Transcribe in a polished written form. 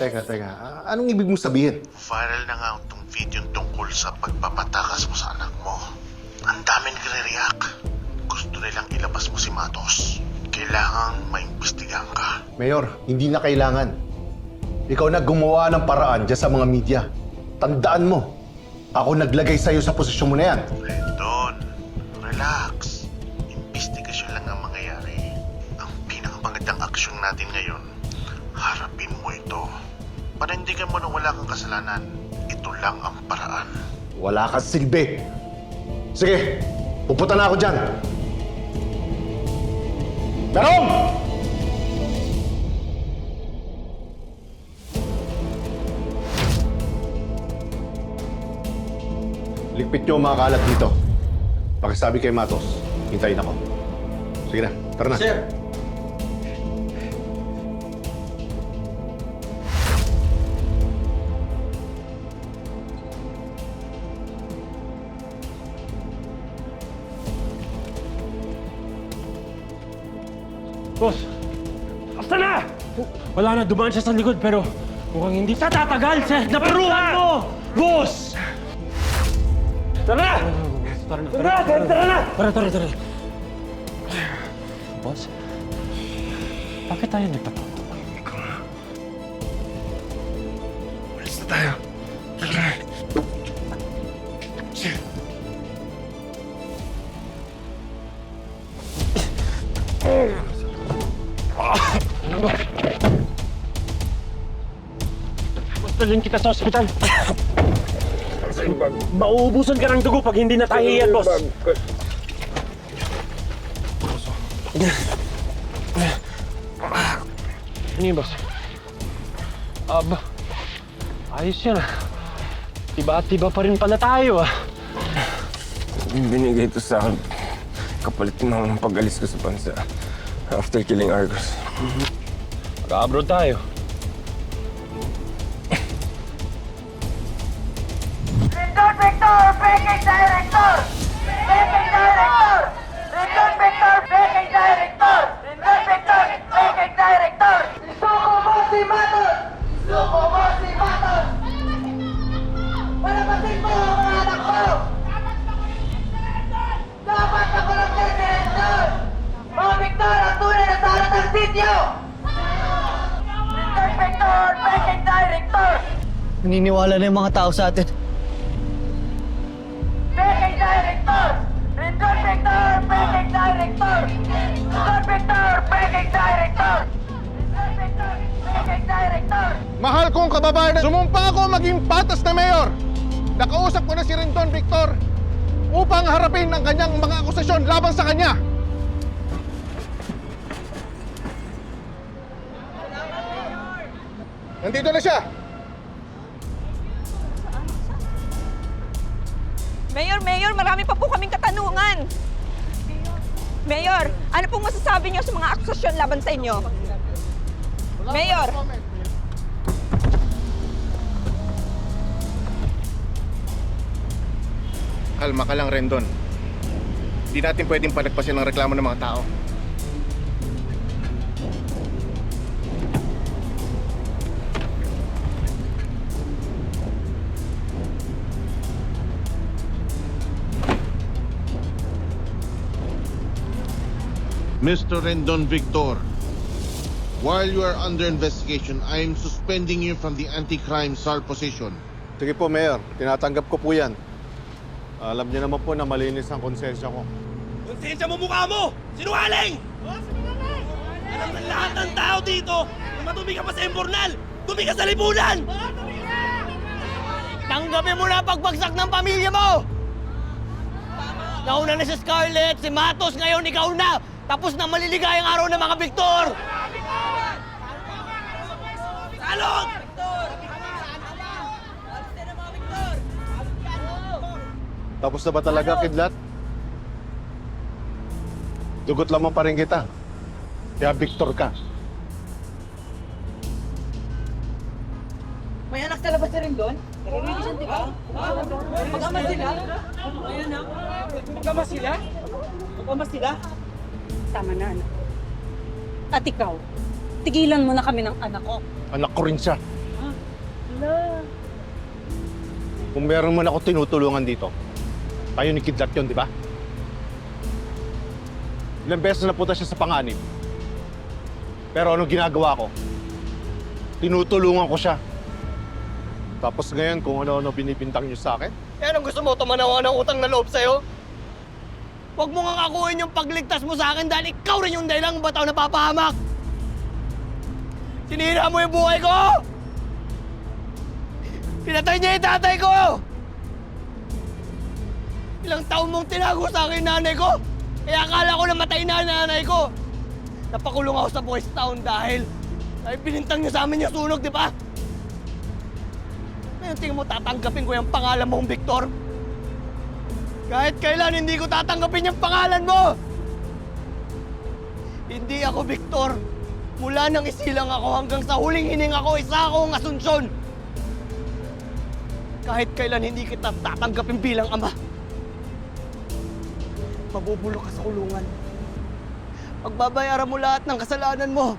Teka. Anong ibig mong sabihin? Viral na nga itong video tungkol sa pagpapatakas mo sa anak mo. Ang dami nagre-react. Gusto nilang ilabas mo si Matos. Kailangan maimbestigahan ka. Mayor, hindi na kailangan. Ikaw na gumawa ng paraan dyan sa mga media. Tandaan mo, ako naglagay sa'yo sa posisyon mo na yan. Rendon, relax. Investigasyon lang ang mangyayari. Ang pinakamagandang aksyon natin ngayon, harapin mo ito. Panindigan mo na wala kang kasalanan. Ito lang ang paraan. Wala kang silbi. Sige, pupunta na ako dyan. Merong! Ligpit niyo ang mga kalat dito. Pakisabi kay Matos, hintayin ako. Sige na, tara na. Sir! Boss! Basta na! Wala na, dumaan siya sa likod pero mukhang hindi siya tatagal sa naparuhan mo! Boss! Tara na! Tara! Boss? Bakit tayo nagtatawag? Alis na tayo. Boss, dalhin kita sa ospital. Mauubusan ka ng dugo pag hindi na tayo iyan, boss. Ano yun, boss? Aba, ayos yan ah. Tiba-tiba pa rin pala tayo ah. Binigay ito sa akin kapalit ng pag-alis ko sa bansa after killing Argos. Mag-abroad tayo. Rendon Victor, Breaking Director! Breaking Director! Rendon Victor, Breaking Director! Rendon Victor, Breaking Director! Isuko mo si Matos! Isuko mo si Matos! Palabasin mo ang mga anak mo! Dapat ako lang si Rendon! Mga Victor, ang tunay na salat ng sityo! Rendon Victor, Breaking Director! Naniniwala na yung mga tao sa atin. Breaking Director! Rendon Victor! Breaking Director! Rendon Victor! Breaking Director! Rendon Victor! Breaking Director! Mahal kong kababayan, sumumpa ako maging patas na mayor. Nakausap ko na si Rendon Victor upang harapin ang kanyang mga akusasyon laban sa kanya. Nandito na siya. Mayor, marami pa po kaming katanungan. Mayor, ano pong masasabi niyo sa mga akusasyon laban sa inyo? Mayor! Kalma ka lang, Rendon. Hindi natin pwedeng palagpasin ang reklamo ng mga tao. Mr. Rendon Victor, while you are under investigation, I am suspending you from the anti-crime SAR position. Sige po, Mayor. Tinatanggap ko po yan. Alam niyo naman po na malinis ang konsensya ko. Konsensya mo mukha mo! Sinungaling! Alam ng lahat ng tao dito na madumi ka pa sa imbornal! Dumi ka sa lipunan! Tanggapin mo na ang pagbagsak ng pamilya mo! Nauna na si Scarlett, si Matos, ngayon ikaw na! Tapos na maliligayang araw ng mga Victor! Salot! Tapos na ba talaga, Kidlat? Dugot lamang pa rin kita. Kaya Victor ka. May anak sa labas na rin doon? Nag-revision, di ba? Mag-ama sila? Ayan na. Mag-ama sila? Mag-ama sila? Tama na, anak. At ikaw, tigilan mo na kami ng anak ko. Anak ko rin siya. Ha? Kung meron man ako tinutulungan dito, tayo ni Kidlat yun, di ba? Ilang beses na punta siya sa panganib. Pero anong ginagawa ko? Tinutulungan ko siya. Tapos ngayon, kung ano-ano binibintang niyo sa akin, Eh, anong gusto mo? Tumanawa ng utang na loob sa'yo? Huwag mo nga kakuhin yung pagligtas mo sa akin dahil ikaw rin yung dahilan kung ba't ako napapahamak! Sinira mo yung buhay ko! Pinatay niya yung tatay ko! Ilang taon mong tinago sa akin yung nanay ko? Kaya akala ko namatay na ang nanay ko! Napakulong ako sa Boys Town dahil binintang niyo sa amin yung sunog, di ba? Ngayon tingin mo tatanggapin ko yung pangalan mong Victor? Kahit kailan hindi ko tatanggapin yung pangalan mo! Hindi ako Victor. Mula nang isilang ako hanggang sa huling hining ako, isa akong Asunsyon. Kahit kailan hindi kita tatanggapin bilang ama. Mabubulok ka sa kulungan. Pagbabayaran mo lahat ng kasalanan mo.